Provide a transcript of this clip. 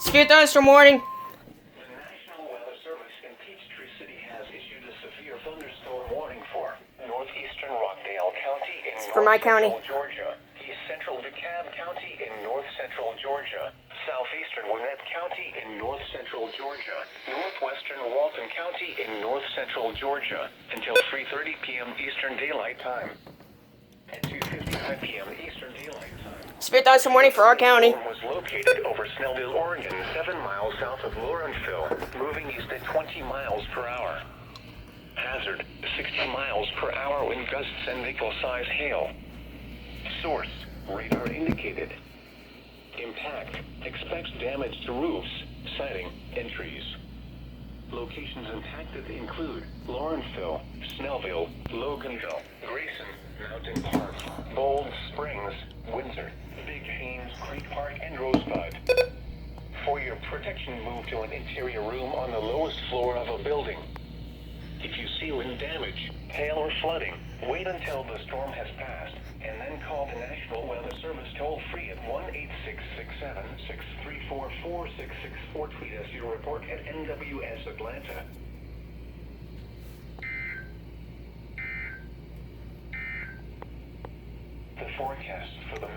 Spear thunderstorm warning. The National Weather Service in Peachtree City has issued a severe thunderstorm warning for northeastern Rockdale County in For my county. north-central Georgia, east central DeKalb County in north-central Georgia, southeastern Gwinnett County in north-central Georgia, northwestern Walton County in north-central Georgia until 3:30 p.m. Eastern Daylight Time. At 2:55 p.m. Eastern Daylight Time. Spear thunderstorm warning for our county. The storm was located over Snellville, Oregon, 7 miles south of Lawrenceville, moving east at 20 miles per hour. Hazard, 60 miles per hour wind gusts and nickel-size hail. Source, radar indicated. Impact, expects damage to roofs, siding, and trees. Locations impacted include Lawrenceville, Snellville, Loganville, Grayson, Mountain Park, Bold Springs, Windsor, Big Haines Creek Park, and Rosebud. For your protection, move to an interior room on the lowest floor of a building. If you see wind damage, hail, or flooding, wait until the storm has passed, and then call the National Weather Service toll-free at 1-866-7-634-4664. Tweet us your report at NWS Atlanta. The forecast for the